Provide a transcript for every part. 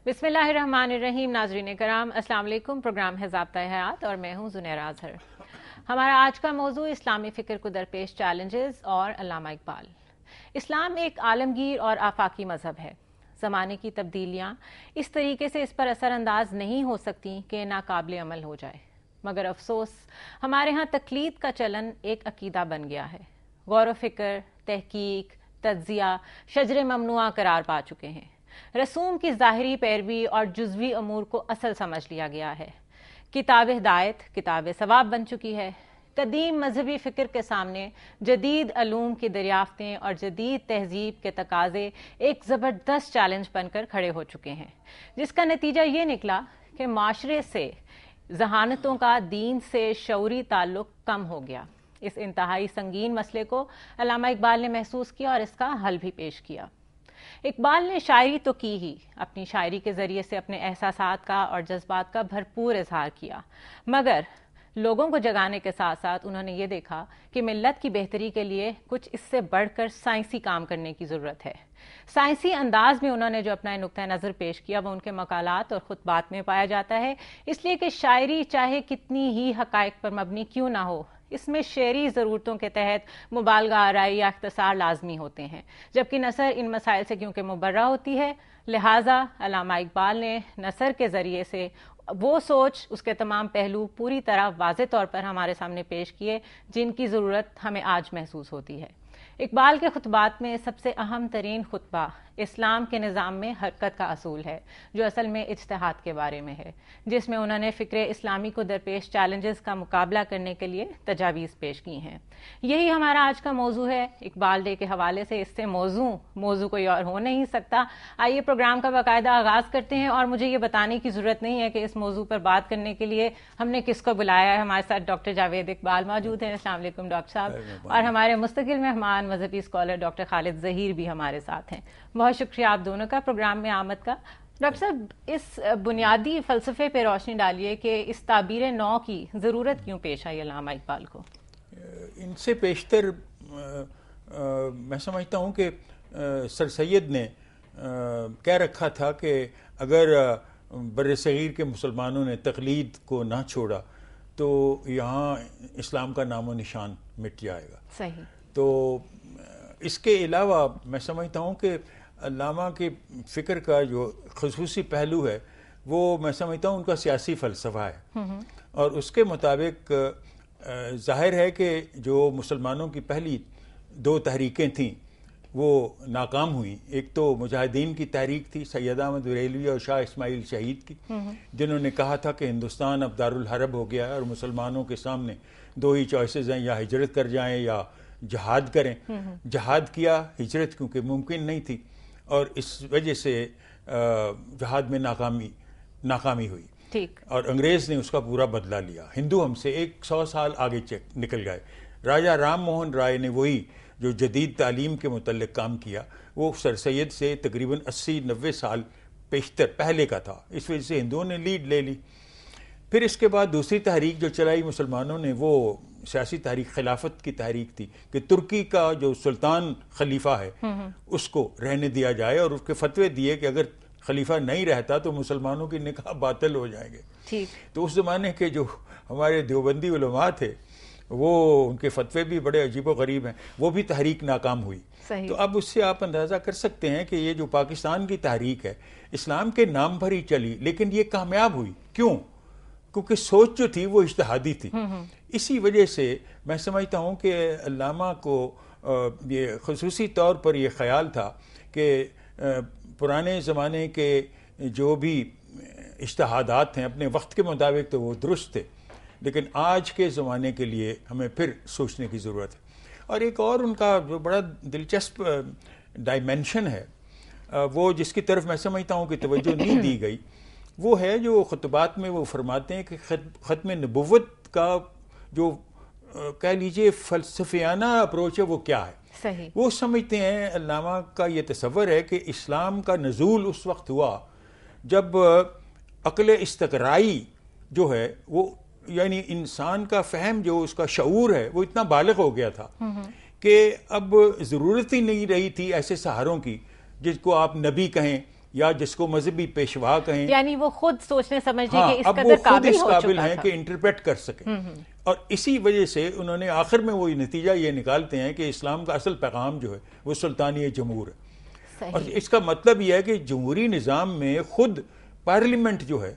بسم اللہ الرحمن الرحیم. ناظرین کرام السلام علیکم. پروگرام ہے ضابطۂ حیات اور میں ہوں زنیرہ اظہر. ہمارا آج کا موضوع اسلامی فکر کو درپیش چیلنجز اور علامہ اقبال. اسلام ایک عالمگیر اور آفاقی مذہب ہے. زمانے کی تبدیلیاں اس طریقے سے اس پر اثر انداز نہیں ہو سکتی کہ ناقابل عمل ہو جائے، مگر افسوس ہمارے ہاں تقلید کا چلن ایک عقیدہ بن گیا ہے. غور و فکر، تحقیق، تجزیہ شجر ممنوعہ قرار پا چکے ہیں. رسوم کی ظاہری پیروی اور جزوی امور کو اصل سمجھ لیا گیا ہے. کتاب ہدایت کتاب ثواب بن چکی ہے. قدیم مذہبی فکر کے سامنے جدید علوم کی دریافتیں اور جدید تہذیب کے تقاضے ایک زبردست چیلنج بن کر کھڑے ہو چکے ہیں، جس کا نتیجہ یہ نکلا کہ معاشرے سے ذہانتوں کا دین سے شعوری تعلق کم ہو گیا. اس انتہائی سنگین مسئلے کو علامہ اقبال نے محسوس کیا اور اس کا حل بھی پیش کیا. اقبال نے شاعری تو کی ہی، اپنی شاعری کے ذریعے سے اپنے احساسات کا اور جذبات کا بھرپور اظہار کیا، مگر لوگوں کو جگانے کے ساتھ ساتھ انہوں نے یہ دیکھا کہ ملت کی بہتری کے لیے کچھ اس سے بڑھ کر سائنسی کام کرنے کی ضرورت ہے. سائنسی انداز میں انہوں نے جو اپنا نقطہ نظر پیش کیا وہ ان کے مقالات اور خطبات میں پایا جاتا ہے، اس لیے کہ شاعری چاہے کتنی ہی حقائق پر مبنی کیوں نہ ہو، اس میں شعری ضرورتوں کے تحت مبالغہ آرائی یا اختصار لازمی ہوتے ہیں، جبکہ نثر ان مسائل سے کیونکہ مبرہ ہوتی ہے، لہٰذا علامہ اقبال نے نثر کے ذریعے سے وہ سوچ، اس کے تمام پہلو پوری طرح واضح طور پر ہمارے سامنے پیش کیے جن کی ضرورت ہمیں آج محسوس ہوتی ہے. اقبال کے خطبات میں سب سے اہم ترین خطبہ اسلام کے نظام میں حرکت کا اصول ہے، جو اصل میں اجتہاد کے بارے میں ہے، جس میں انہوں نے فکر اسلامی کو درپیش چیلنجز کا مقابلہ کرنے کے لیے تجاویز پیش کی ہیں. یہی ہمارا آج کا موضوع ہے. اقبال ڈے کے حوالے سے اس سے موضوع کوئی اور ہو نہیں سکتا. آئیے پروگرام کا باقاعدہ آغاز کرتے ہیں، اور مجھے یہ بتانے کی ضرورت نہیں ہے کہ اس موضوع پر بات کرنے کے لیے ہم نے کس کو بلایا ہے. ہمارے ساتھ ڈاکٹر جاوید اقبال موجود ہیں. السلام علیکم ڈاکٹر صاحب. اور ہمارے مستقل مہمان مذہبی اسکالر ڈاکٹر خالد ظہیر بھی ہمارے ساتھ ہیں. بہت شکریہ آپ دونوں کا پروگرام میں آمد کا. ڈاکٹر صاحب، اس بنیادی فلسفے پہ روشنی ڈالیے کہ اس تعبیر نو کی ضرورت کیوں پیش آئی علامہ اقبال کو؟ ان سے پیشتر میں سمجھتا ہوں کہ سر سید نے کہہ رکھا تھا کہ اگر بر صغیر کے مسلمانوں نے تقلید کو نہ چھوڑا تو یہاں اسلام کا نام و نشان مٹ جائے گا. صحیح. تو اس کے علاوہ میں سمجھتا ہوں کہ علامہ کے فکر کا جو خصوصی پہلو ہے وہ میں سمجھتا ہوں ان کا سیاسی فلسفہ ہے، اور اس کے مطابق ظاہر ہے کہ جو مسلمانوں کی پہلی دو تحریکیں تھیں وہ ناکام ہوئیں. ایک تو مجاہدین کی تحریک تھی، سید احمد بریلوی اور شاہ اسماعیل شہید کی، جنہوں نے کہا تھا کہ ہندوستان اب دارالحرب ہو گیا ہے اور مسلمانوں کے سامنے دو ہی چوائسز ہیں، یا ہجرت کر جائیں یا جہاد کریں. جہاد کیا، ہجرت کیونکہ ممکن نہیں تھی، اور اس وجہ سے جہاد میں ناکامی ہوئی. ٹھیک. اور انگریز نے اس کا پورا بدلہ لیا. ہندو ہم سے 100 سال آگے نکل گئے. راجہ رام موہن رائے نے وہی جو جدید تعلیم کے متعلق کام کیا وہ سر سید سے تقریباً 80-90 سال پیشتر پہلے کا تھا. اس وجہ سے ہندوؤں نے لیڈ لے لی. پھر اس کے بعد دوسری تحریک جو چلائی مسلمانوں نے وہ سیاسی تحریک خلافت کی تحریک تھی کہ ترکی کا جو سلطان خلیفہ ہے اس کو رہنے دیا جائے، اور اس کے فتوے دیے کہ اگر خلیفہ نہیں رہتا تو مسلمانوں کی نکاح باطل ہو جائیں گے. ٹھیک. تو اس زمانے کے جو ہمارے دیوبندی علماء تھے وہ ان کے فتوے بھی بڑے عجیب و غریب ہیں، وہ بھی تحریک ناکام ہوئی. صحیح. تو اب اس سے آپ اندازہ کر سکتے ہیں کہ یہ جو پاکستان کی تحریک ہے اسلام کے نام پر ہی چلی، لیکن یہ کامیاب ہوئی. کیوں؟ کیونکہ سوچ جو تھی وہ اجتہادی تھی. اسی وجہ سے میں سمجھتا ہوں کہ علامہ کو یہ خصوصی طور پر یہ خیال تھا کہ پرانے زمانے کے جو بھی اجتہادات ہیں اپنے وقت کے مطابق تو وہ درست تھے، لیکن آج کے زمانے کے لیے ہمیں پھر سوچنے کی ضرورت ہے. اور ایک اور ان کا جو بڑا دلچسپ ڈائمینشن ہے وہ جس کی طرف میں سمجھتا ہوں کہ توجہ نہیں دی گئی، وہ ہے جو خطبات میں وہ فرماتے ہیں کہ ختم نبوت کا جو کہہ لیجئے فلسفیانہ اپروچ ہے وہ کیا ہے. صحیح. وہ سمجھتے ہیں، علامہ کا یہ تصور ہے کہ اسلام کا نزول اس وقت ہوا جب عقل استقرائی جو ہے وہ یعنی انسان کا فہم جو اس کا شعور ہے وہ اتنا بالغ ہو گیا تھا کہ اب ضرورت ہی نہیں رہی تھی ایسے سہاروں کی جس کو آپ نبی کہیں یا جس کو مذہبی پیشوا کہیں، یعنی وہ خود سوچنے سمجھنے ہاں کے اس اب وہ قدر خود قابل اس ہو قابل چکا ہیں تھا کہ انٹرپریٹ کر سکیں، اور اسی وجہ سے انہوں نے آخر میں وہی نتیجہ یہ نکالتے ہیں کہ اسلام کا اصل پیغام جو ہے وہ سلطانی جمہور ہے. اور صحیح. اس کا مطلب یہ ہے کہ جمہوری نظام میں خود پارلیمنٹ جو ہے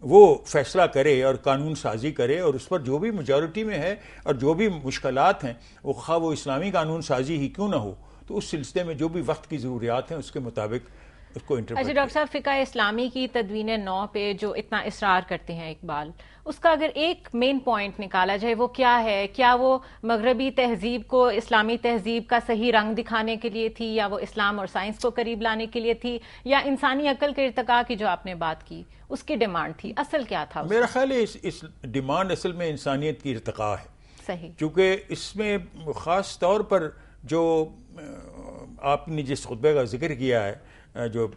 وہ فیصلہ کرے اور قانون سازی کرے، اور اس پر جو بھی میجورٹی میں ہے اور جو بھی مشکلات ہیں وہ خواہ وہ اسلامی قانون سازی ہی کیوں نہ ہو، تو اس سلسلے میں جو بھی وقت کی ضروریات ہیں اس کے مطابق اس کو انٹرپریٹ اچھا ڈاکٹر صاحب، فقہ اسلامی کی تدوین نو پہ جو اتنا اصرار کرتے ہیں اقبال، اس کا اگر ایک مین پوائنٹ نکالا جائے وہ کیا ہے؟ کیا وہ مغربی تہذیب کو اسلامی تہذیب کا صحیح رنگ دکھانے کے لیے تھی، یا وہ اسلام اور سائنس کو قریب لانے کے لیے تھی، یا انسانی عقل کے ارتقاء کی جو آپ نے بات کی اس کی ڈیمانڈ تھی؟ اصل کیا تھا؟ میرا خیال ہے اس ڈیمانڈ اصل میں انسانیت کی ارتقاء ہے. صحیح. چونکہ اس میں خاص طور پر جو آپ نے جس خطبے کا ذکر کیا ہے، جو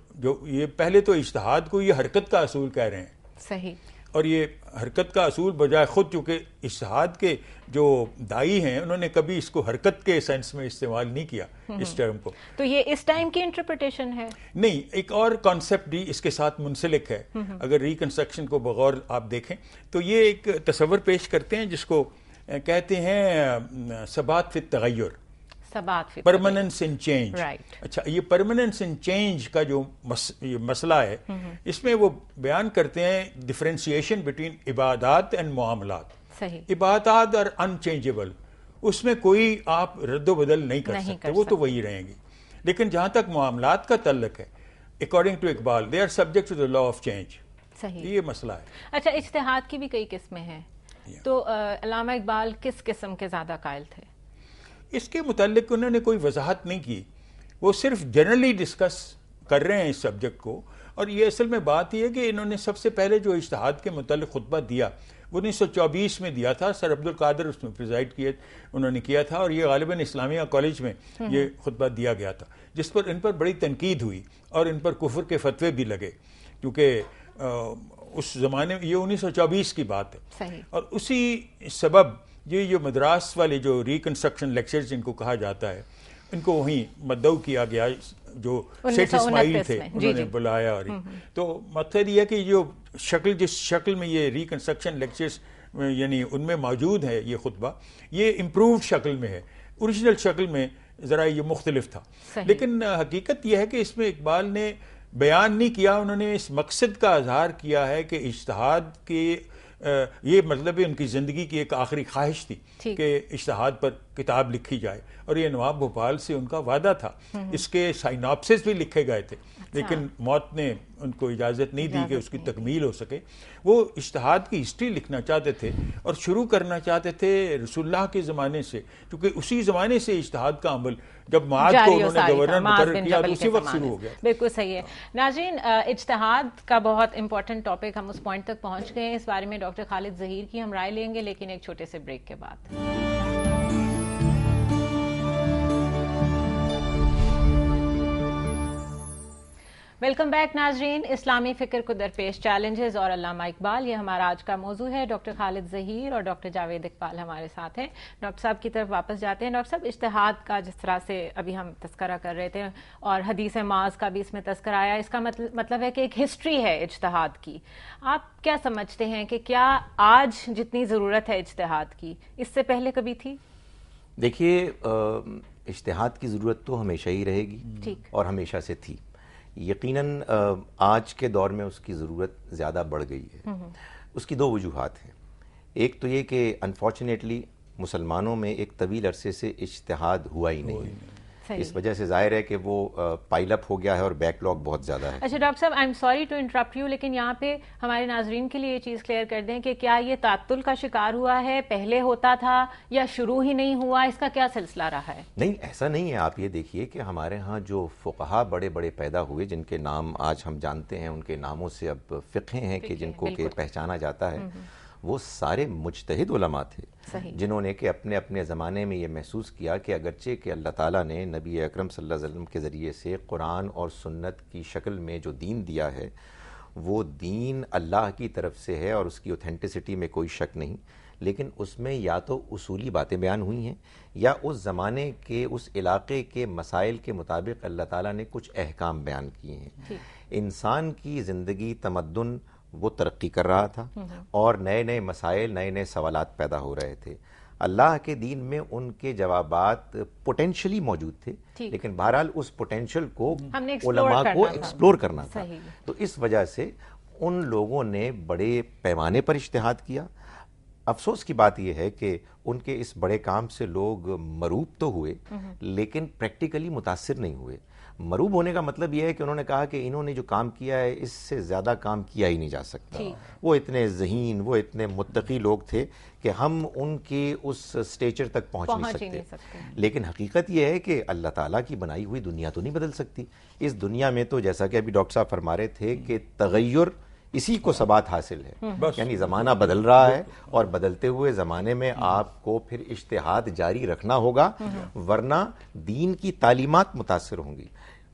یہ پہلے تو اجتہاد کو یہ حرکت کا اصول کہہ رہے ہیں. صحیح. اور یہ حرکت کا اصول بجائے خود، چونکہ اجتہاد کے جو دائی ہیں انہوں نے کبھی اس کو حرکت کے سینس میں استعمال نہیں کیا اس ٹرم کو. تو یہ اس ٹائم کی انٹرپریٹیشن ہے؟ نہیں، ایک اور کانسیپٹ بھی اس کے ساتھ منسلک ہے. اگر ریکنسٹرکشن کو بغور آپ دیکھیں تو یہ ایک تصور پیش کرتے ہیں جس کو کہتے ہیں ثبات فی التغیر، پرماننس ان چینج. اچھا، یہ پرماننس ان چینج کا جو مسئلہ ہے اس میں وہ بیان کرتے ہیں ڈفرینسیشن بٹوین عبادات اینڈ معاملات. صحیح. عبادات اور انچینجبل، اس میں کوئی آپ رد و بدل نہیں کر سکتے، وہ تو وہی رہیں گی. لیکن جہاں تک معاملات کا تعلق ہے، according to Iqbal they are subject to the law of change. صحیح. یہ مسئلہ ہے. اچھا، اجتہاد کی بھی کئی قسمیں ہیں، تو علامہ اقبال کس قسم کے زیادہ قائل تھے؟ اس کے متعلق انہوں نے کوئی وضاحت نہیں کی، وہ صرف جنرلی ڈسکس کر رہے ہیں اس سبجیکٹ کو. اور یہ اصل میں بات یہ ہے کہ انہوں نے سب سے پہلے جو اجتہاد کے متعلق خطبہ دیا وہ 1924 میں دیا تھا. سر عبد القادر اس میں پریزائڈ کیا انہوں نے کیا تھا، اور یہ غالباً اسلامیہ کالج میں یہ خطبہ دیا گیا تھا، جس پر ان پر بڑی تنقید ہوئی اور ان پر کفر کے فتوے بھی لگے، کیونکہ اس زمانے میں یہ 1924 کی بات ہے. صحیح. اور اسی سبب یہ جو مدراس والے جو ریکنسٹرکشن لیکچرز جن کو کہا جاتا ہے، ان کو وہیں مدعو کیا گیا، جو سیٹھ اسماعیل تھے انہوں نے بلایا. اور تو مقصد یہ ہے کہ جو شکل جس شکل میں یہ ریکنسٹرکشن لیکچرز یعنی ان میں موجود ہے یہ خطبہ، یہ امپرووڈ شکل میں ہے. اوریجنل شکل میں ذرا یہ مختلف تھا. لیکن حقیقت یہ ہے کہ اس میں اقبال نے بیان نہیں کیا، انہوں نے اس مقصد کا اظہار کیا ہے کہ اجتہاد کے یہ مطلب ان کی زندگی کی ایک آخری خواہش تھی کہ اجتہاد پر کتاب لکھی جائے، اور یہ نواب بھوپال سے ان کا وعدہ تھا. اس کے سائناپسس بھی لکھے گئے تھے، لیکن موت نے ان کو اجازت نہیں دی کہ اس کی تکمیل ہو سکے. وہ اجتہاد کی ہسٹری لکھنا چاہتے تھے اور شروع کرنا چاہتے تھے رسول اللہ کے زمانے سے، کیونکہ اسی زمانے سے اجتہاد کا عمل جب معاذ کو انہوں نے گورنر مقرر کیا تو اسی وقت شروع ہو گیا. بالکل صحیح ہے. ناظرین، اجتہاد کا بہت امپورٹنٹ ٹاپک، ہم اس پوائنٹ تک پہنچ گئے ہیں. اس بارے میں ڈاکٹر خالد ظہیر کی ہم رائے لیں گے، لیکن ایک چھوٹے سے بریک کے بعد. ویلکم بیک ناظرین. اسلامی فکر کو درپیش چیلنجز اور علامہ اقبال، یہ ہمارا آج کا موضوع ہے. ڈاکٹر خالد ظہیر اور ڈاکٹر جاوید اقبال ہمارے ساتھ ہیں. ڈاکٹر صاحب کی طرف واپس جاتے ہیں. ڈاکٹر صاحب، اجتہاد کا جس طرح سے ابھی ہم تذکرہ کر رہے تھے اور حدیث معاذ کا بھی اس میں تذکرہ آیا، اس کا مطلب ہے کہ ایک ہسٹری ہے اجتہاد کی. آپ کیا سمجھتے ہیں کہ کیا آج جتنی ضرورت ہے اجتہاد کی اس سے پہلے کبھی تھی؟ دیکھیے، اجتہاد کی ضرورت تو ہمیشہ ہی رہے گی اور ہمیشہ سے تھی. یقیناً آج کے دور میں اس کی ضرورت زیادہ بڑھ گئی ہے. اس کی دو وجوہات ہیں. ایک تو یہ کہ انفارچونیٹلی مسلمانوں میں ایک طویل عرصے سے اجتہاد ہوا ہی نہیں، اس وجہ سے ظاہر ہے کہ وہ پائل اپ ہو گیا ہے اور بیک لاگ بہت زیادہ ہے. اچھا ڈاکٹر صاحب، I am sorry to interrupt you, لیکن یہاں پہ ہمارے ناظرین کے لیے یہ چیز کلیئر کر دیں کہ کیا یہ تعطل کا شکار ہوا ہے، پہلے ہوتا تھا یا شروع ہی نہیں ہوا؟ اس کا کیا سلسلہ رہا ہے؟ نہیں، ایسا نہیں ہے. آپ یہ دیکھیے کہ ہمارے ہاں جو فقہا بڑے بڑے پیدا ہوئے، جن کے نام آج ہم جانتے ہیں، ان کے ناموں سے اب فقہ ہیں کہ جن کو کہ پہچانا جاتا ہے، وہ سارے مجتہد علماء تھے جنہوں نے کہ اپنے اپنے زمانے میں یہ محسوس کیا کہ اگرچہ کہ اللہ تعالیٰ نے نبی اکرم صلی اللہ علیہ وسلم کے ذریعے سے قرآن اور سنت کی شکل میں جو دین دیا ہے وہ دین اللہ کی طرف سے ہے اور اس کی اوتھینٹسٹی میں کوئی شک نہیں، لیکن اس میں یا تو اصولی باتیں بیان ہوئی ہیں یا اس زمانے کے اس علاقے کے مسائل کے مطابق اللہ تعالیٰ نے کچھ احکام بیان کیے ہیں. انسان کی زندگی تمدن وہ ترقی کر رہا تھا اور نئے نئے مسائل نئے نئے سوالات پیدا ہو رہے تھے. اللہ کے دین میں ان کے جوابات پوٹینشلی موجود تھے, لیکن بہرحال اس پوٹینشل کو علماء کو ایکسپلور کرنا تھا. تو اس وجہ سے ان لوگوں نے بڑے پیمانے پر اجتہاد کیا. افسوس کی بات یہ ہے کہ ان کے اس بڑے کام سے لوگ مروب تو ہوئے لیکن پریکٹیکلی متاثر نہیں ہوئے. مروب ہونے کا مطلب یہ ہے کہ انہوں نے کہا کہ انہوں نے جو کام کیا ہے اس سے زیادہ کام کیا ہی نہیں جا سکتا. وہ اتنے ذہین, وہ اتنے متقی لوگ تھے کہ ہم ان کے اس سٹیچر تک پہنچ نہیں سکتے. لیکن حقیقت یہ ہے کہ اللہ تعالیٰ کی بنائی ہوئی دنیا تو نہیں بدل سکتی. اس دنیا میں تو جیسا کہ ابھی ڈاکٹر صاحب فرما رہے تھے کہ تغیر اسی کو ثبات حاصل ہے, یعنی زمانہ بدل رہا ہے اور بدلتے ہوئے زمانے میں آپ کو پھر اجتہاد جاری رکھنا ہوگا, ورنہ دین کی تعلیمات متاثر ہوں گی,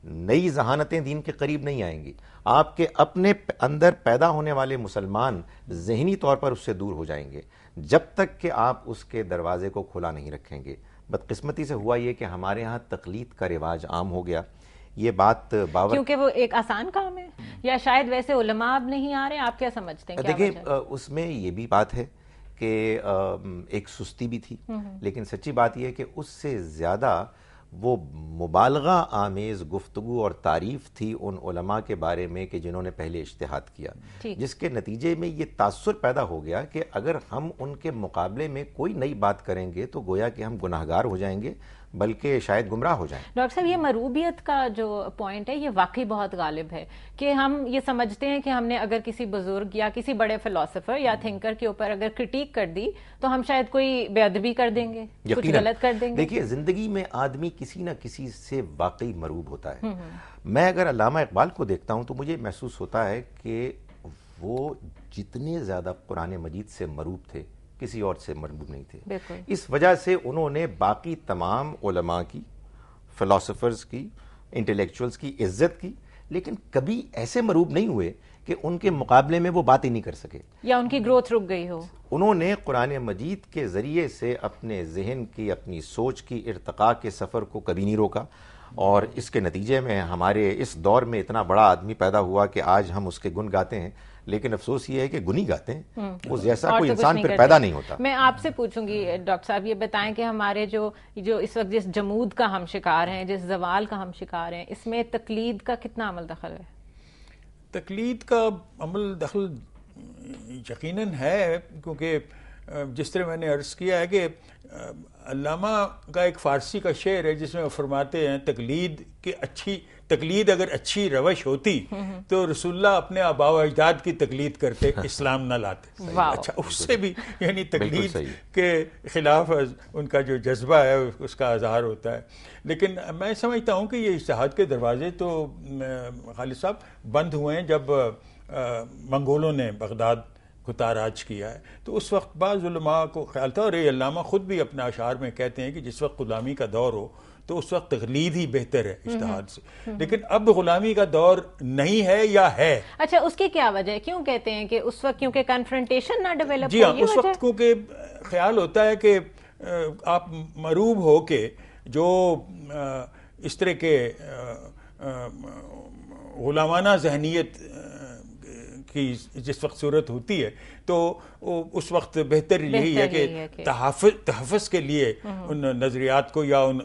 نئی ذہانتیں دین کے قریب نہیں آئیں گی. آپ کے اپنے اندر پیدا ہونے والے مسلمان ذہنی طور پر اس سے دور ہو جائیں گے جب تک کہ آپ اس کے دروازے کو کھلا نہیں رکھیں گے. بدقسمتی سے ہوا یہ کہ ہمارے ہاں تقلید کا رواج عام ہو گیا. یہ بات باور کیونکہ وہ ایک آسان کام ہے, یا شاید ویسے علماء اب نہیں آ رہے, آپ کیا سمجھتے ہیں؟ دیکھیں اس میں یہ بھی بات ہے کہ ایک سستی بھی تھی, لیکن سچی بات یہ ہے کہ اس سے زیادہ وہ مبالغہ آمیز گفتگو اور تعریف تھی ان علماء کے بارے میں کہ جنہوں نے پہلے اجتہاد کیا, جس کے نتیجے میں یہ تاثر پیدا ہو گیا کہ اگر ہم ان کے مقابلے میں کوئی نئی بات کریں گے تو گویا کہ ہم گناہگار ہو جائیں گے, بلکہ شاید گمراہ ہو جائیں. ڈاکٹر صاحب, یہ مروبیت کا جو پوائنٹ ہے یہ واقعی بہت غالب ہے کہ ہم یہ سمجھتے ہیں کہ ہم نے اگر کسی بزرگ یا کسی بڑے فلاسفر یا تھنکر کے اوپر اگر کرٹیک کر دی تو ہم شاید کوئی بے ادبی کر دیں گے, کچھ غلط کر دیں گے. دیکھیے زندگی میں آدمی کسی نہ کسی سے واقعی مروب ہوتا ہے. میں اگر علامہ اقبال کو دیکھتا ہوں تو مجھے محسوس ہوتا ہے کہ وہ جتنے زیادہ قرآن مجید سے مروب تھے کسی اور سے مربوط نہیں تھے. اس وجہ سے انہوں نے باقی تمام علماء کی, فلاسفرز کی, انٹلیکچوئلز کی عزت کی, لیکن کبھی ایسے مروب نہیں ہوئے کہ ان کے مقابلے میں وہ بات ہی نہیں کر سکے یا ان کی گروتھ رک گئی ہو. انہوں نے قرآن مجید کے ذریعے سے اپنے ذہن کی, اپنی سوچ کی ارتقاء کے سفر کو کبھی نہیں روکا, اور اس کے نتیجے میں ہمارے اس دور میں اتنا بڑا آدمی پیدا ہوا کہ آج ہم اس کے گن گاتے ہیں, لیکن افسوس یہ ہے کہ گنی گاتے ہیں, وہ جیسا کوئی انسان پھر پیدا نہیں ہوتا. میں آپ سے پوچھوں گی ڈاکٹر صاحب, یہ بتائیں کہ ہمارے جو اس وقت جس جمود کا ہم شکار ہیں, جس زوال کا ہم شکار ہیں, اس میں تقلید کا کتنا عمل دخل ہے؟ تقلید کا عمل دخل یقیناً ہے, کیونکہ جس طرح میں نے عرض کیا ہے کہ علامہ کا ایک فارسی کا شعر ہے جس میں وہ فرماتے ہیں تقلید اگر اچھی روش ہوتی تو رسول اللہ اپنے آباء و اجداد کی تقلید کرتے, اسلام نہ لاتے. اچھا, اس سے بھی یعنی تقلید کے خلاف ان کا جو جذبہ ہے اس کا اظہار ہوتا ہے. لیکن میں سمجھتا ہوں کہ یہ اجتہاد کے دروازے تو خالد صاحب بند ہوئے ہیں جب منگولوں نے بغداد کو تاراج کیا ہے. تو اس وقت بعض علماء کو خیال تھا, اور یہ علامہ خود بھی اپنے اشعار میں کہتے ہیں کہ جس وقت غلامی کا دور ہو تو اس وقت تقلید ہی بہتر ہے اجتہاد سے, لیکن اب غلامی کا دور نہیں ہے یا ہے. اچھا, اس کی کیا وجہ ہے؟ کیوں کہتے ہیں کہ اس وقت کیونکہ کنفرنٹیشن نہ ڈیولپ؟ جی ہاں, اس وقت کیونکہ خیال ہوتا ہے کہ آپ مروب ہو کے جو اس طرح کے غلامانہ ذہنیت کی جس وقت صورت ہوتی ہے تو اس وقت بہتر یہی ہے کہ تحفظ کے لیے ان نظریات کو یا ان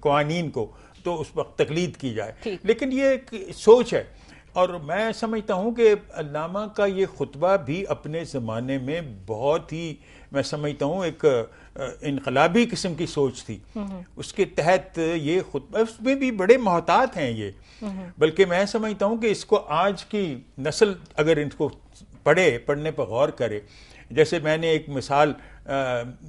قوانین کو تو اس وقت تقلید کی جائے. لیکن یہ ایک سوچ ہے, اور میں سمجھتا ہوں کہ علامہ کا یہ خطبہ بھی اپنے زمانے میں بہت ہی, میں سمجھتا ہوں ایک انقلابی قسم کی سوچ تھی. اس کے تحت یہ خطبہ, اس میں بھی بڑے محتاط ہیں یہ, بلکہ میں سمجھتا ہوں کہ اس کو آج کی نسل اگر ان کو پڑھنے پر غور کرے, جیسے میں نے ایک مثال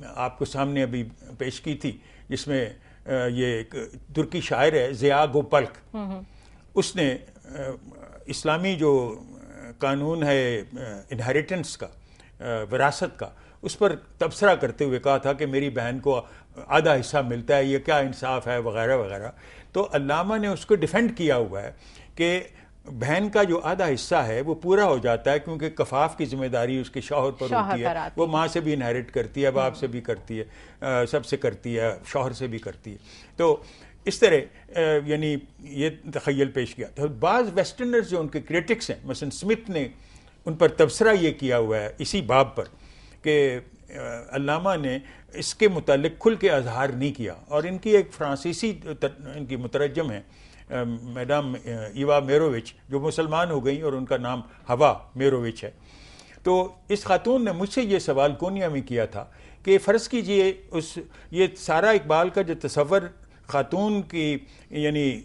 آپ کو سامنے ابھی پیش کی تھی جس میں یہ ایک ترکی شاعر ہے ضیاء گوپلک, اس نے اسلامی جو قانون ہے انہیریٹنس کا, وراثت کا, اس پر تبصرہ کرتے ہوئے کہا تھا کہ میری بہن کو آدھا حصہ ملتا ہے, یہ کیا انصاف ہے وغیرہ وغیرہ. تو علامہ نے اس کو ڈیفینڈ کیا ہوا ہے کہ بہن کا جو آدھا حصہ ہے وہ پورا ہو جاتا ہے، کیونکہ کفاف کی ذمہ داری اس کے شوہر پر ہوتی ہے. وہ ماں سے بھی انہیرٹ کرتی ہے، باپ سے بھی کرتی ہے، سب سے کرتی ہے، شوہر سے بھی کرتی ہے. تو اس طرح یعنی یہ تخیل پیش کیا تھا. بعض ویسٹرنرز جو ان کے کریٹکس ہیں، مثلا اسمتھ نے ان پر تبصرہ یہ کیا ہوا ہے اسی باب پر کہ علامہ نے اس کے متعلق کھل کے اظہار نہیں کیا. اور ان کی ایک فرانسیسی ان کی مترجم ہے میڈم ایوا میرووچ، جو مسلمان ہو گئیں اور ان کا نام ہوا میرووچ ہے. تو اس خاتون نے مجھ سے یہ سوال کونیا میں کیا تھا کہ فرض کیجئے یہ سارا اقبال کا جو تصور خاتون کی یعنی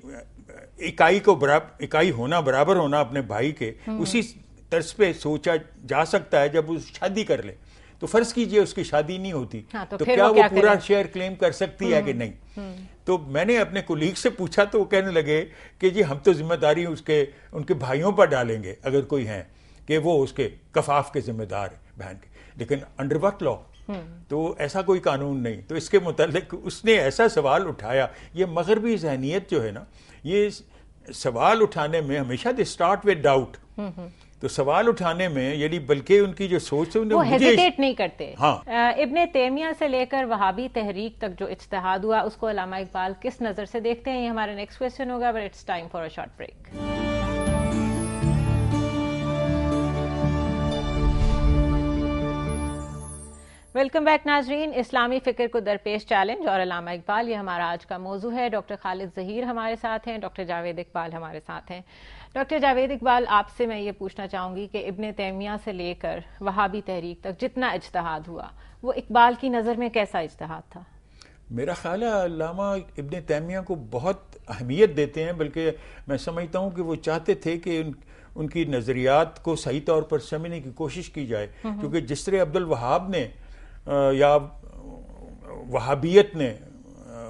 اکائی ہونا، برابر ہونا اپنے بھائی کے، اسی طرز پہ سوچا جا سکتا ہے جب وہ شادی کر لے. تو فرض کیجئے اس کی شادی نہیں ہوتی تو کیا وہ پورا شیئر کلیم کر سکتی ہے کہ نہیں؟ تو میں نے اپنے کولیگ سے پوچھا تو وہ کہنے لگے کہ جی ہم تو ذمہ داری ان کے بھائیوں پر ڈالیں گے اگر کوئی ہیں کہ وہ اس کے کفاف کے ذمہ دار ہیں بہن کے. لیکن انڈر وٹ لا؟ تو ایسا کوئی قانون نہیں. تو اس کے متعلق اس نے ایسا سوال اٹھایا. یہ مغربی ذہنیت جو ہے نا، یہ سوال اٹھانے میں ہمیشہ دے اسٹارٹ ود ڈاؤٹ. تو سوال اٹھانے میں یعنی بلکہ ان کی جو سوچ ہے وہ ہیزیٹیٹ نہیں کرتے. ہاں. ابن تیمیہ سے لے کر وہابی تحریک تک جو اجتہاد ہوا اس کو علامہ اقبال کس نظر سے دیکھتے ہیں؟ یہ ہمارا نیکسٹ کویسچن ہوگا، but it's time for a short break. Welcome back ناظرین. اسلامی فکر کو درپیش چیلنج اور علامہ اقبال، یہ ہمارا آج کا موضوع ہے. ڈاکٹر خالد ظہیر ہمارے ساتھ ہیں، ڈاکٹر جاوید اقبال ہمارے ساتھ ہیں. ڈاکٹر جاوید اقبال، آپ سے میں یہ پوچھنا چاہوں گی کہ ابن تیمیہ سے لے کر وہابی تحریک تک جتنا اجتہاد ہوا وہ اقبال کی نظر میں کیسا اجتہاد تھا؟ میرا خیال ہے علامہ ابن تیمیہ کو بہت اہمیت دیتے ہیں، بلکہ میں سمجھتا ہوں کہ وہ چاہتے تھے کہ ان کی نظریات کو صحیح طور پر سمجھنے کی کوشش کی جائے. کیونکہ جس طرح عبد الوہاب نے یا وہابیت نے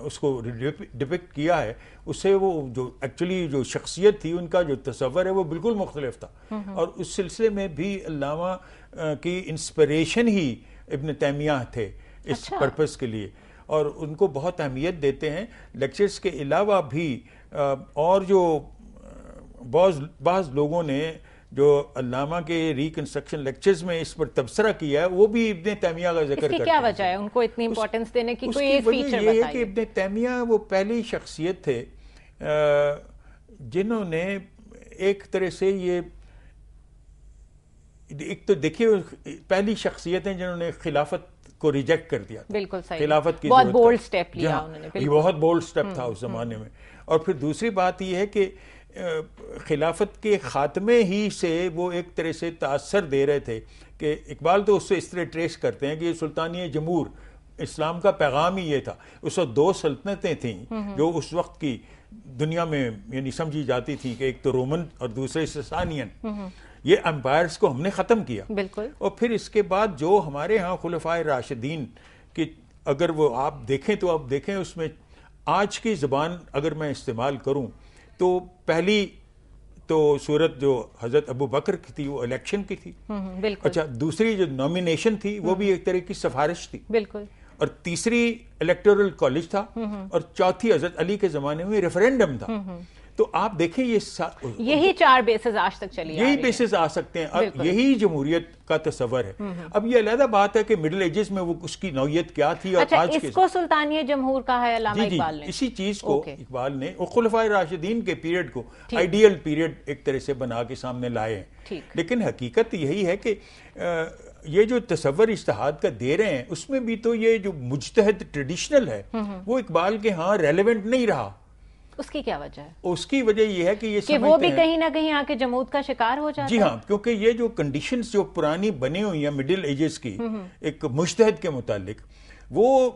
اس کو ڈپکٹ کیا ہے، اس سے وہ جو ایکچولی جو شخصیت تھی، ان کا جو تصور ہے وہ بالکل مختلف تھا. اور اس سلسلے میں بھی علامہ کی انسپریشن ہی ابن تیمیہ تھے اس پرپس کے لیے، اور ان کو بہت اہمیت دیتے ہیں. لیکچرز کے علاوہ بھی اور جو بعض لوگوں نے جو علامہ کے ریکنسٹرکشن لیکچرز میں اس پر تبصرہ کیا ہے وہ بھی ابن تیمیہ کا ذکر کرتے ہیں. اس کی کیا وجہ ہے ان کو اتنی امپورٹنس دینے کی؟ کوئی ایک فیچر بتائیے. یہ ہے کہ ابن تیمیہ وہ پہلی شخصیت تھے جنہوں نے ایک طرح سے یہ ایک تو دیکھیے پہلی شخصیت ہیں جنہوں نے خلافت کو ریجیکٹ کر دیا. بالکل صحیح. خلافت کی بہت بولڈ سٹیپ لیا انہوں نے. یہ بہت بولڈ سٹیپ تھا اس زمانے میں. اور پھر دوسری بات یہ ہے کہ خلافت کے خاتمے ہی سے وہ ایک طرح سے تاثر دے رہے تھے کہ اقبال تو اس سے اس طرح ٹریس کرتے ہیں کہ سلطانیہ جمہور اسلام کا پیغام ہی یہ تھا. اس وقت دو سلطنتیں تھیں جو اس وقت کی دنیا میں یعنی سمجھی جاتی تھیں کہ ایک تو رومن اور دوسرے سسانین. یہ امپائرز کو ہم نے ختم کیا. بالکل. اور پھر اس کے بعد جو ہمارے ہاں خلفائے راشدین کی اگر وہ آپ دیکھیں تو آپ دیکھیں اس میں آج کی زبان اگر میں استعمال کروں تو پہلی تو صورت جو حضرت ابو بکر کی تھی وہ الیکشن کی تھی. بالکل. اچھا دوسری جو نامینیشن تھی وہ بھی ایک طرح کی سفارش تھی. بالکل. اور تیسری الیکٹورل کالج تھا اور چوتھی حضرت علی کے زمانے میں ریفرینڈم تھا. تو آپ دیکھیں یہی چار بیسز آج تک چلی یہی بیسز آ سکتے ہیں. اب یہی جمہوریت کا تصور ہے. اب یہ علیحدہ بات ہے کہ مڈل ایجز میں وہ اس کی نوعیت کیا تھی اور آج اس کو سلطانیہ جمہور کہا ہے علامہ اقبال نے. اسی چیز کو اقبال نے خلفائے راشدین کے پیریڈ کو آئیڈیل پیریڈ ایک طرح سے بنا کے سامنے لائے ہیں. لیکن حقیقت یہی ہے کہ یہ جو تصور اجتہاد کا دے رہے ہیں اس میں بھی تو یہ جو مجتہد ٹریڈیشنل ہے وہ اقبال کے ہاں ریلیونٹ نہیں رہا. اس کی کیا وجہ ہے؟ اس کی وجہ یہ ہے کہ یہ وہ بھی کہیں نہ کہیں آ کے جمود کا شکار ہو جاتا ہے. جی ہاں، کیونکہ یہ جو کنڈیشنز جو پرانی بنی ہوئی ہیں مڈل ایجز کی ایک مجتہد کے متعلق وہ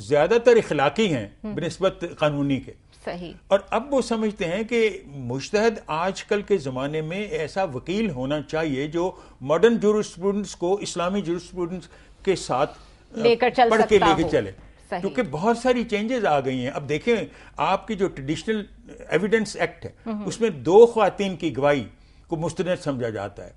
زیادہ تر اخلاقی ہیں بنسبت قانونی کے. صحیح. اور اب وہ سمجھتے ہیں کہ مجتہد آج کل کے زمانے میں ایسا وکیل ہونا چاہیے جو ماڈرن جورسپروڈنس کو اسلامی جورسپروڈنس کے ساتھ پڑھ کے لے کے چلے. کیونکہ بہت ساری چینجز آ گئی ہیں. اب دیکھیں آپ کی جو ٹریڈیشنل ایویڈنس ایکٹ ہے اس میں 2 خواتین کی گواہی کو مستند سمجھا جاتا ہے.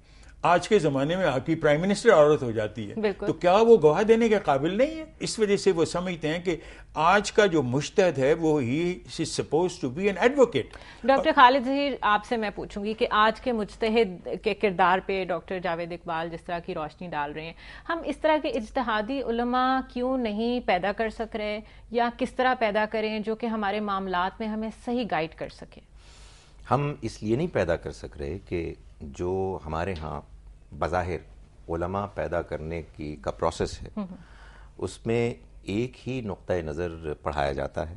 آج کے زمانے میں آپ کی پرائم منسٹر عورت ہو جاتی ہے بالکل. تو کیا وہ گواہ دینے کے قابل نہیں ہے؟ اس وجہ سے وہ سمجھتے ہیں کہ آج کا جو مجتہد ہے وہ ہی is supposed to be an advocate. Doctor Khalid Zaheer, آپ سے میں پوچھوں گی کہ آج کے مجتہد کے کردار پہ ڈاکٹر جاوید اقبال جس طرح کی روشنی ڈال رہے ہیں، ہم اس طرح کے اجتہادی علماء کیوں نہیں پیدا کر سک رہے، یا کس طرح پیدا کریں جو کہ ہمارے معاملات میں ہمیں صحیح گائیڈ کر سکے؟ ہم اس لیے نہیں پیدا کر سک رہے کہ جو ہمارے ہاں بظاہر علماء پیدا کرنے کا پروسیس ہے اس میں ایک ہی نقطہ نظر پڑھایا جاتا ہے،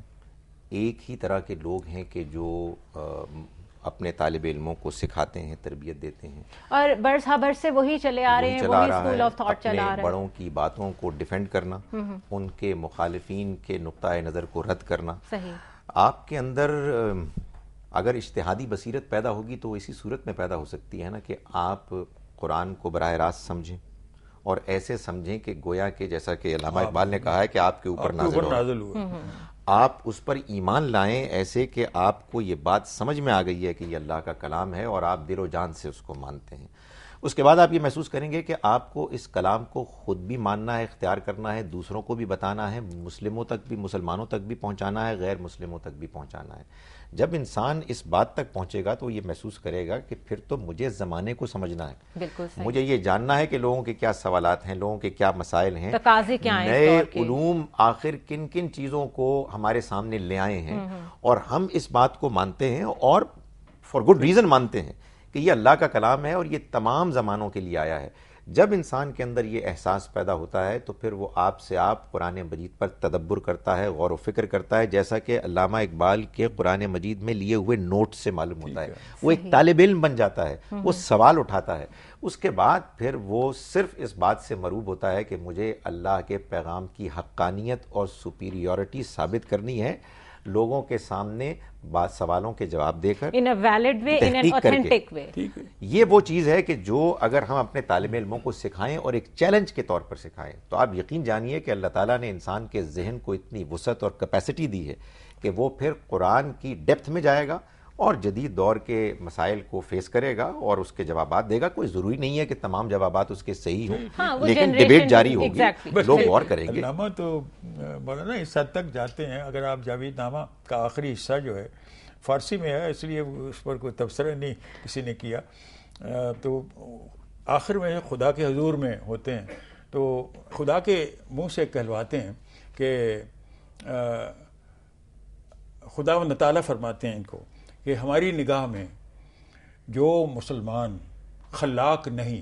ایک ہی طرح کے لوگ ہیں کہ جو اپنے طالب علموں کو سکھاتے ہیں، تربیت دیتے ہیں، اور برس ہا برس سے وہی چلے آ رہے ہیں، وہی اسکول آف تھاٹ چلا رہا ہے. اپنے بڑوں کی باتوں کو ڈیفینڈ کرنا، ان کے مخالفین کے نقطہ نظر کو رد کرنا. صحیح. آپ کے اندر اگر اجتہادی بصیرت پیدا ہوگی تو اسی صورت میں پیدا ہو سکتی ہے نا کہ آپ قرآن کو براہ راست سمجھیں اور ایسے سمجھیں کہ گویا کہ جیسا کہ علامہ اقبال نے کہا ہے کہ آپ کے اوپر نازل ہو، آپ اس پر ایمان لائیں ایسے کہ آپ کو یہ بات سمجھ میں آ گئی ہے کہ یہ اللہ کا کلام ہے اور آپ دل و جان سے اس کو مانتے ہیں. اس کے بعد آپ یہ محسوس کریں گے کہ آپ کو اس کلام کو خود بھی ماننا ہے، اختیار کرنا ہے، دوسروں کو بھی بتانا ہے، مسلموں تک بھی، مسلمانوں تک بھی پہنچانا ہے، غیر مسلموں تک بھی پہنچانا ہے. جب انسان اس بات تک پہنچے گا تو یہ محسوس کرے گا کہ پھر تو مجھے زمانے کو سمجھنا ہے. بالکل صحیح. مجھے یہ جاننا ہے کہ لوگوں کے کیا سوالات ہیں، لوگوں کے کیا مسائل ہیں، تقاضے کیا ہیں، نئے علوم آخر کن کن چیزوں کو ہمارے سامنے لے آئے ہیں، اور ہم اس بات کو مانتے ہیں اور فار گڈ ریزن مانتے ہیں کہ یہ اللہ کا کلام ہے اور یہ تمام زمانوں کے لیے آیا ہے. جب انسان کے اندر یہ احساس پیدا ہوتا ہے تو پھر وہ آپ سے آپ قرآن مجید پر تدبر کرتا ہے، غور و فکر کرتا ہے، جیسا کہ علامہ اقبال کے قرآن مجید میں لیے ہوئے نوٹ سے معلوم ہوتا ہے. وہ ایک طالب علم بن جاتا ہے، وہ سوال اٹھاتا ہے. اس کے بعد پھر وہ صرف اس بات سے مروب ہوتا ہے کہ مجھے اللہ کے پیغام کی حقانیت اور سپیریورٹی ثابت کرنی ہے، لوگوں کے سامنے سوالوں کے جواب دے کر in a valid way, in an authentic way. یہ وہ چیز ہے کہ جو اگر ہم اپنے طالب علموں کو سکھائیں اور ایک چیلنج کے طور پر سکھائیں تو آپ یقین جانیے کہ اللہ تعالیٰ نے انسان کے ذہن کو اتنی وسعت اور کیپیسٹی دی ہے کہ وہ پھر قرآن کی ڈیپتھ میں جائے گا اور جدید دور کے مسائل کو فیس کرے گا اور اس کے جوابات دے گا. کوئی ضروری نہیں ہے کہ تمام جوابات اس کے صحیح ہوں، لیکن ڈیبیٹ جاری ہوگی، لوگ غور کریں گے. علامہ تو مولانا اس حد تک جاتے ہیں، اگر آپ جاوید نامہ کا آخری حصہ جو ہے فارسی میں ہے اس لیے اس پر کوئی تبصرہ نہیں کسی نے کیا، تو آخر میں خدا کے حضور میں ہوتے ہیں تو خدا کے منہ سے کہلواتے ہیں کہ خدا و تعالیٰ فرماتے ہیں ان کو کہ ہماری نگاہ میں جو مسلمان خلاق نہیں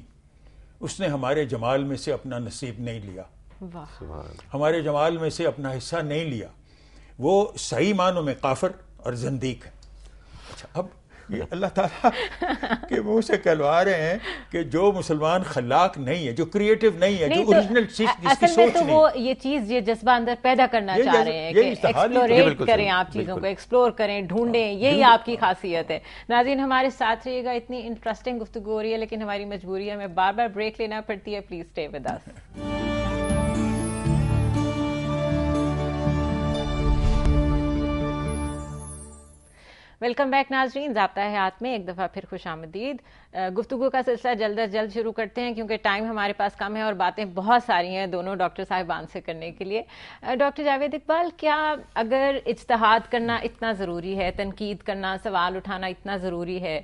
اس نے ہمارے جمال میں سے اپنا نصیب نہیں لیا، ہمارے جمال میں سے اپنا حصہ نہیں لیا، وہ صحیح معنوں میں کافر اور زندیق ہے. اچھا، اب یہ اللہ تعالیٰ کے منہ سے کہلوا رہے ہیں کہ جو مسلمان خلاق نہیں ہے، جو کریٹو نہیں ہے، جو اوریجنل چیز جس کی سوچ نہیں، وہ یہ چیز، یہ جذبہ اندر پیدا کرنا چاہ رہے ہیں کہ ایکسپلوریٹ کریں، آپ چیزوں کو ایکسپلور کریں، ڈھونڈیں، یہی آپ کی خاصیت ہے. ناظرین ہمارے ساتھ رہیے گا، اتنی انٹرسٹنگ گفتگو ہو رہی ہے لیکن ہماری مجبوری ہے، ہمیں بار بار بریک لینا پڑتی ہے. Please stay with us. Welcome back ناظرین، ضابطہ حیات میں ایک دفعہ پھر خوش آمدید. گفتگو کا سلسلہ جلد از جلد شروع کرتے ہیں کیونکہ ٹائم ہمارے پاس کم ہے اور باتیں بہت ساری ہیں دونوں ڈاکٹر صاحبان سے کرنے کے لیے. ڈاکٹر جاوید اقبال، کیا اگر اجتہاد کرنا اتنا ضروری ہے، تنقید کرنا، سوال اٹھانا اتنا ضروری ہے،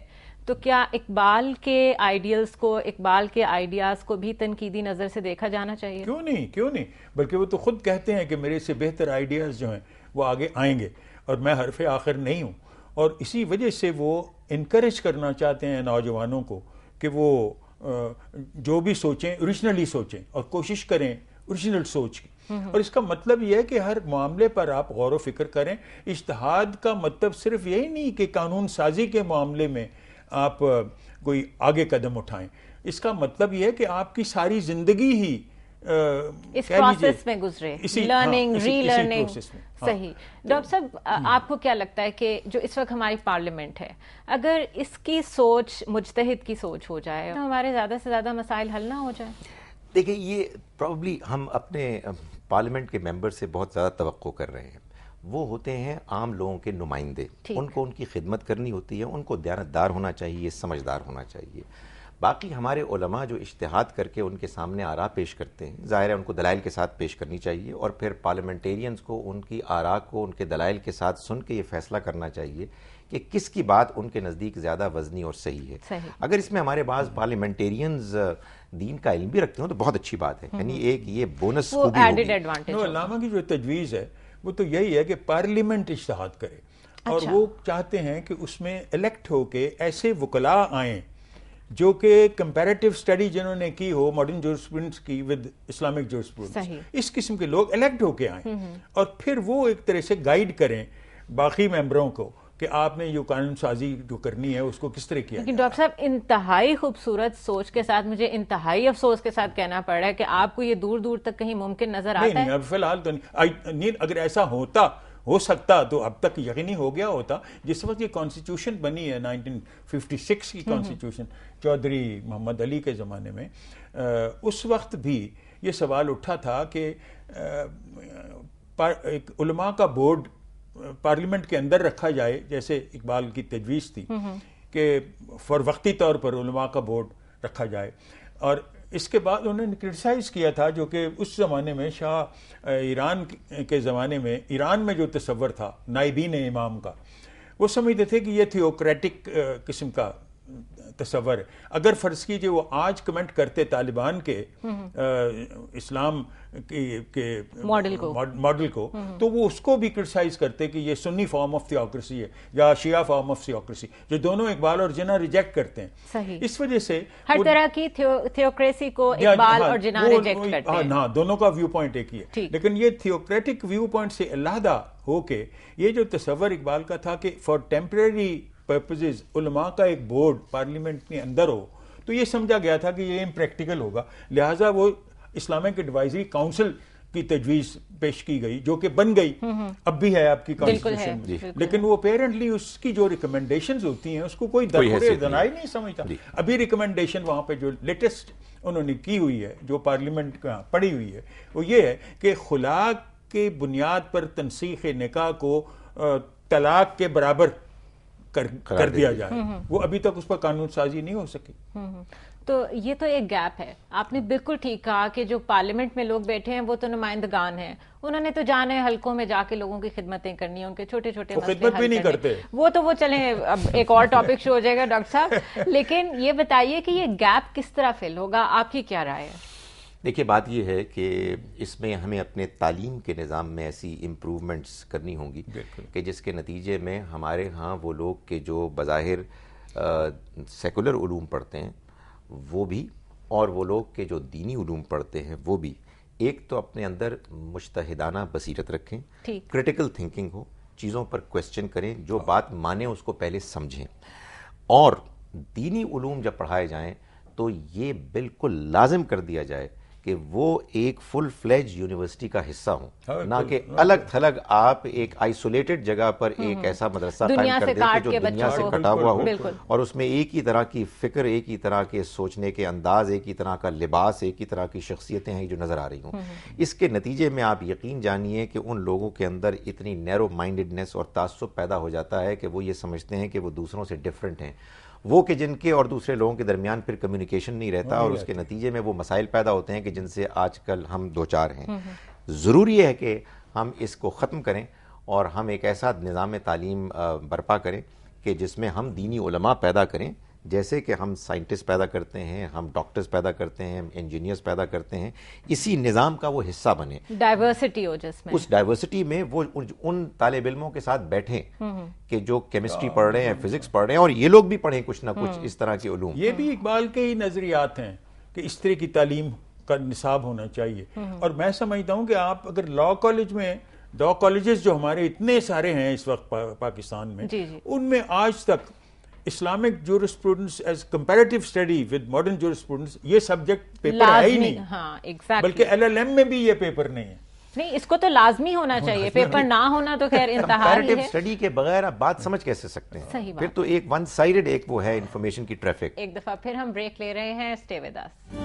تو کیا اقبال کے آئیڈیلز کو، اقبال کے آئیڈیاز کو بھی تنقیدی نظر سے دیکھا جانا چاہیے؟ کیوں نہیں، بلکہ وہ تو خود کہتے ہیں کہ میرے سے بہتر آئیڈیاز جو ہیں وہ آگے آئیں گے اور میں حرف آخر نہیں ہوں. اور اسی وجہ سے وہ انکریج کرنا چاہتے ہیں نوجوانوں کو کہ وہ جو بھی سوچیں اوریجنلی سوچیں اور کوشش کریں اوریجنل سوچ کی. اور اس کا مطلب یہ ہے کہ ہر معاملے پر آپ غور و فکر کریں. اجتہاد کا مطلب صرف یہی نہیں کہ قانون سازی کے معاملے میں آپ کوئی آگے قدم اٹھائیں، اس کا مطلب یہ ہے کہ آپ کی ساری زندگی ہی اس پروسیس میں گزرے، لرننگ، ری لرننگ. صحیح. ڈاکٹر صاحب، آپ کو کیا لگتا ہے کہ جو اس وقت ہماری پارلیمنٹ ہے، اگر اس کی سوچ مجتہد کی سوچ ہو جائے تو ہمارے زیادہ سے زیادہ مسائل حل نہ ہو جائیں؟ دیکھیں، یہ پرابلی ہم اپنے پارلیمنٹ کے ممبر سے بہت زیادہ توقع کر رہے ہیں. وہ ہوتے ہیں عام لوگوں کے نمائندے، ان کو ان کی خدمت کرنی ہوتی ہے، ان کو دیانتدار ہونا چاہیے، سمجھدار ہونا چاہیے. باقی ہمارے علماء جو اجتہاد کر کے ان کے سامنے آراء پیش کرتے ہیں، ظاہر ہے ان کو دلائل کے ساتھ پیش کرنی چاہیے، اور پھر پارلیمنٹیرینز کو ان کی آراء کو ان کے دلائل کے ساتھ سن کے یہ فیصلہ کرنا چاہیے کہ کس کی بات ان کے نزدیک زیادہ وزنی اور صحیح ہے. اگر اس میں ہمارے بعض پارلیمنٹیرینز دین کا علم بھی رکھتے ہوں تو بہت اچھی بات ہے، یعنی ایک یہ بونس خوبی ہوگی. علامہ کی جو تجویز ہے وہ تو یہی ہے کہ پارلیمنٹ اجتہاد کرے، اور وہ چاہتے ہیں کہ اس میں الیکٹ ہو کے ایسے وکلاء آئیں جو کہ کمپیریٹیو اسٹڈی جنہوں نے کی ہو ماڈرن جورسپروڈنس کی ود اسلامک جورسپروڈنس، اس قسم کے لوگ الیکٹ ہو کے آئیں، اور پھر وہ ایک طرح سے گائیڈ کریں باقی ممبروں کو کہ آپ نے جو قانون سازی جو کرنی ہے اس کو کس طرح کیا. لیکن ڈاکٹر صاحب انتہائی خوبصورت سوچ کے ساتھ مجھے انتہائی افسوس کے ساتھ کہنا پڑ رہا ہے کہ آپ کو یہ دور دور تک کہیں ممکن نظر آتا ہے؟ نہیں، اب فی الحال تو نہیں. اگر ایسا ہو سکتا تو اب تک یقینی ہو گیا ہوتا. جس وقت یہ کانسٹیٹیوشن بنی ہے 1956 کی کانسٹیٹیوشن چودھری محمد علی کے زمانے میں، اس وقت بھی یہ سوال اٹھا تھا کہ ایک علماء کا بورڈ پارلیمنٹ کے اندر رکھا جائے، جیسے اقبال کی تجویز تھی کہ وقتی طور پر علماء کا بورڈ رکھا جائے. اور اس کے بعد انہوں نے کرٹیسائز کیا تھا، جو کہ اس زمانے میں شاہ ایران کے زمانے میں ایران میں جو تصور تھا نائبین امام کا، وہ سمجھتے تھے کہ یہ تھیوکریٹک قسم کا تصور ہے. اگر فرض کیجئے وہ آج کمنٹ کرتے طالبان کے اسلام کے ماڈل کو، تو وہ اس کو بھی کرٹیسائز کرتے کہ یہ سنی فارم آف تھیوکریسی ہے یا شیعہ فارم آف تھیوکریسی، جو دونوں اقبال اور جناح ریجیکٹ کرتے ہیں. صحیح. اس وجہ سے ہر طرح کی تھیوکریسی کو اقبال اور جناح ریجیکٹ کرتے ہیں. ہاں، دونوں کا ویو پوائنٹ ایک ہی ہے، لیکن یہ تھیوکریٹک ویو پوائنٹ سے علیحدہ ہو کے یہ جو تصور اقبال کا تھا کہ فار ٹیمپریری پرپزز علماء کا ایک بورڈ پارلیمنٹ کے اندر ہو، تو یہ سمجھا گیا تھا کہ یہ امپریکٹیکل ہوگا. لہٰذا وہ اسلامک ایڈوائزری کاؤنسل کی تجویز پیش کی گئی، جو کہ بن گئی، اب بھی ہے آپ کی کانسٹیٹیوشن میں. لیکن وہ اپیرنٹلی اس کی جو ریکمنڈیشنز ہوتی ہیں اس کو کوئی دنائی نہیں سمجھتا. ابھی ریکمنڈیشن وہاں پہ جو لیٹسٹ انہوں نے کی ہوئی ہے، جو پارلیمنٹ کا پڑی ہوئی ہے، وہ یہ ہے کہ خلا کے بنیاد پر تنسیخ نکاح کو طلاق کے برابر کر دیا جائے. وہ ابھی تک اس پر قانون سازی نہیں ہو سکی. تو یہ تو ایک گیپ ہے. آپ نے بالکل ٹھیک کہا کہ جو پارلیمنٹ میں لوگ بیٹھے ہیں وہ تو نمائندگان ہیں، انہوں نے تو جانے حلقوں میں جا کے لوگوں کی خدمتیں کرنی ہیں، ان کے چھوٹے چھوٹے مسئلے خدمت بھی نہیں کرتے. وہ تو چلیں اب ایک اور ٹاپک شروع ہو جائے گا ڈاکٹر صاحب. لیکن یہ بتائیے کہ یہ گیپ کس طرح فل ہوگا، آپ کی کیا رائے ہے؟ دیکھیے، بات یہ ہے کہ اس میں ہمیں اپنے تعلیم کے نظام میں ایسی امپروومنٹس کرنی ہوں گی کہ جس کے نتیجے میں ہمارے ہاں وہ لوگ کہ جو بظاہر سیکولر علوم پڑھتے ہیں وہ بھی، اور وہ لوگ کہ جو دینی علوم پڑھتے ہیں وہ بھی، ایک تو اپنے اندر مجتہدانہ بصیرت رکھیں، کریٹیکل تھنکنگ ہو، چیزوں پر کویسچن کریں، جو بات مانیں اس کو پہلے سمجھیں. اور دینی علوم جب پڑھائے جائیں تو یہ بالکل لازم کر دیا جائے کہ وہ ایک فل فلیج یونیورسٹی کا حصہ ہوں، نہ کہ الگ تھلگ آپ ایک آئسولیٹڈ جگہ پر ایک ایسا مدرسہ قائم کر دیں کہ جو دنیا سے کٹا ہوا ہو، اور اس میں ایک ہی طرح کی فکر، ایک ہی طرح کے سوچنے کے انداز، ایک ہی طرح کا لباس، ایک ہی طرح کی شخصیتیں ہیں جو نظر آ رہی ہوں. اس کے نتیجے میں آپ یقین جانیے کہ ان لوگوں کے اندر اتنی نیرو مائنڈڈنس اور تعصب پیدا ہو جاتا ہے کہ وہ یہ سمجھتے ہیں کہ وہ دوسروں سے ڈفرینٹ ہیں، وہ کہ جن کے اور دوسرے لوگوں کے درمیان پھر کمیونیکیشن نہیں رہتا، اور اس کے نتیجے میں وہ مسائل پیدا ہوتے ہیں کہ جن سے آج کل ہم دوچار ہیں. ضروری ہے کہ ہم اس کو ختم کریں اور ہم ایک ایسا نظام تعلیم برپا کریں کہ جس میں ہم دینی علماء پیدا کریں، جیسے کہ ہم سائنٹسٹ پیدا کرتے ہیں، ہم ڈاکٹرز پیدا کرتے ہیں، ہم انجینئرز پیدا کرتے ہیں، اسی نظام کا وہ حصہ بنے، ڈائیورسٹی ہو جس میں، اس ڈائیورسٹی میں وہ ان طالب علموں کے ساتھ بیٹھیں کہ جو کیمسٹری پڑھ رہے ہیں، فزکس پڑھ رہے ہیں، اور یہ لوگ بھی پڑھیں کچھ نہ کچھ اس طرح کے علوم. یہ بھی اقبال کے ہی نظریات ہیں کہ اس طرح کی تعلیم کا نصاب ہونا چاہیے. اور میں سمجھتا ہوں کہ آپ اگر لاء کالج میں، لاء کالجز جو ہمارے اتنے سارے ہیں اس وقت پاکستان میں، ان میں آج تک Islamic jurisprudence as comparative study with modern jurisprudence یہ سبجیکٹ پیپر ہے ہی نہیں، بلکہ LLM میں بھی یہ پیپر نہیں ہے. نہیں، اس کو تو لازمی ہونا چاہیے، پیپر نہ ہونا تو خیر انتہا ہی ہے. کمپیریٹیو اسٹڈی کے بغیر آپ بات سمجھ کیسے سکتے ہیں؟ صحیح بات. پھر تو ایک ون سائیڈڈ ایک وہ ہے انفارمیشن کی ٹریفک. ایک دفعہ پھر ہم بریک لے رہے ہیں، اسٹے ود اس.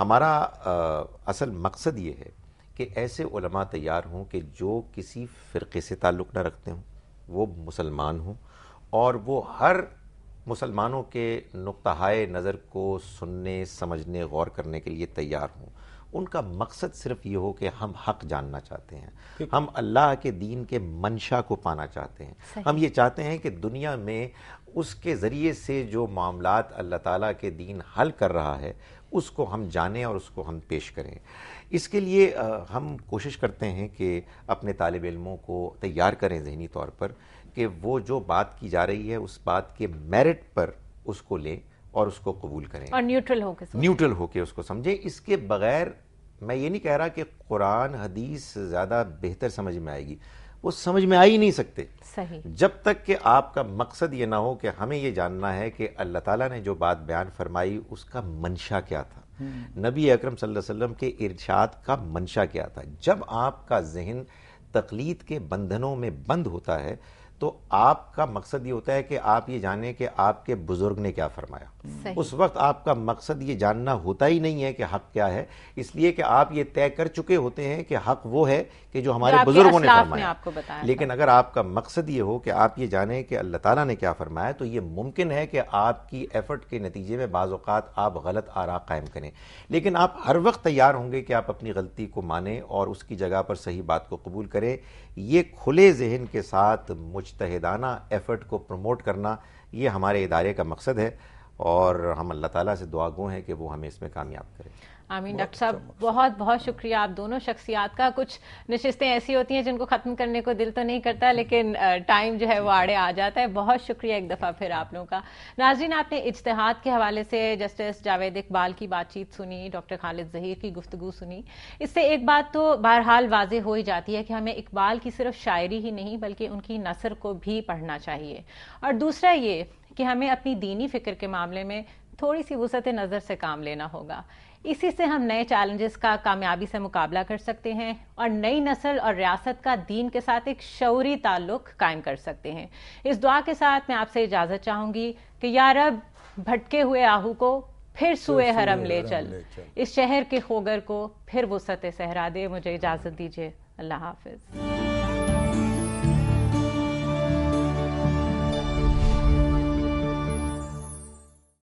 ہمارا اصل مقصد یہ ہے کہ ایسے علماء تیار ہوں کہ جو کسی فرقے سے تعلق نہ رکھتے ہوں، وہ مسلمان ہوں اور وہ ہر مسلمانوں کے نقطہ نظر کو سننے، سمجھنے، غور کرنے کے لیے تیار ہوں۔ ان کا مقصد صرف یہ ہو کہ ہم حق جاننا چاہتے ہیں، ہم اللہ کے دین کے منشا کو پانا چاہتے ہیں، ہم یہ چاہتے ہیں کہ دنیا میں اس کے ذریعے سے جو معاملات اللہ تعالیٰ کے دین حل کر رہا ہے اس کو ہم جانیں اور اس کو ہم پیش کریں۔ اس کے لیے ہم کوشش کرتے ہیں کہ اپنے طالب علموں کو تیار کریں ذہنی طور پر کہ وہ جو بات کی جا رہی ہے اس بات کے میرٹ پر اس کو لیں اور اس کو قبول کریں اور نیوٹرل ہو کے اس کو سمجھیں۔ اس کے بغیر میں یہ نہیں کہہ رہا کہ قرآن حدیث زیادہ بہتر سمجھ میں آئے گی، وہ سمجھ میں آ ہی نہیں سکتے صحیح جب تک کہ آپ کا مقصد یہ نہ ہو کہ ہمیں یہ جاننا ہے کہ اللہ تعالیٰ نے جو بات بیان فرمائی اس کا منشا کیا تھا، نبی اکرم صلی اللہ علیہ وسلم کے ارشاد کا منشا کیا تھا۔ جب آپ کا ذہن تقلید کے بندھنوں میں بند ہوتا ہے تو آپ کا مقصد یہ ہوتا ہے کہ آپ یہ جانیں کہ آپ کے بزرگ نے کیا فرمایا۔ اس وقت آپ کا مقصد یہ جاننا ہوتا ہی نہیں ہے کہ حق کیا ہے، اس لیے کہ آپ یہ طے کر چکے ہوتے ہیں کہ حق وہ ہے کہ جو ہمارے بزرگوں نے فرمایا۔ لیکن اگر آپ کا مقصد یہ ہو کہ آپ یہ جانیں کہ اللہ تعالیٰ نے کیا فرمایا تو یہ ممکن ہے کہ آپ کی ایفرٹ کے نتیجے میں بعض اوقات آپ غلط آراء قائم کریں، لیکن آپ ہر وقت تیار ہوں گے کہ آپ اپنی غلطی کو مانیں اور اس کی جگہ پر صحیح بات کو قبول کریں۔ یہ کھلے ذہن کے ساتھ مجتہدانہ ایفرٹ کو پروموٹ کرنا یہ ہمارے ادارے کا مقصد ہے اور ہم اللہ تعالیٰ سے دعا گو ہیں کہ وہ ہمیں اس میں کامیاب کرے۔ آمین۔ ڈاکٹر صاحب بہت بہت شکریہ آپ دونوں شخصیات کا۔ کچھ نشستیں ایسی ہوتی ہیں جن کو ختم کرنے کو دل تو نہیں کرتا لیکن ٹائم جو ہے وہ آڑے آ جاتا ہے۔ بہت شکریہ ایک دفعہ پھر آپ لوگوں کا۔ ناظرین، آپ نے اجتہاد کے حوالے سے جسٹس جاوید اقبال کی بات چیت سنی، ڈاکٹر خالد ظہیر کی گفتگو سنی۔ اس سے ایک بات تو بہرحال واضح ہو ہی جاتی ہے کہ ہمیں اقبال کی صرف شاعری ہی نہیں بلکہ ان کی نثر کو بھی پڑھنا چاہیے، اور دوسرا یہ کہ ہمیں اپنی دینی فکر کے معاملے میں تھوڑی سی وسعت نظر سے کام لینا ہوگا۔ اسی سے ہم نئے چیلنجز کا کامیابی سے مقابلہ کر سکتے ہیں اور نئی نسل اور ریاست کا دین کے ساتھ ایک شعوری تعلق قائم کر سکتے ہیں۔ اس دعا کے ساتھ میں آپ سے اجازت چاہوں گی کہ یا رب بھٹکے ہوئے آہو کو پھر سوئے حرم لے چل، اس شہر کے خوگر کو پھر وسعت صحرا دے۔ مجھے اجازت دیجیے، اللہ حافظ۔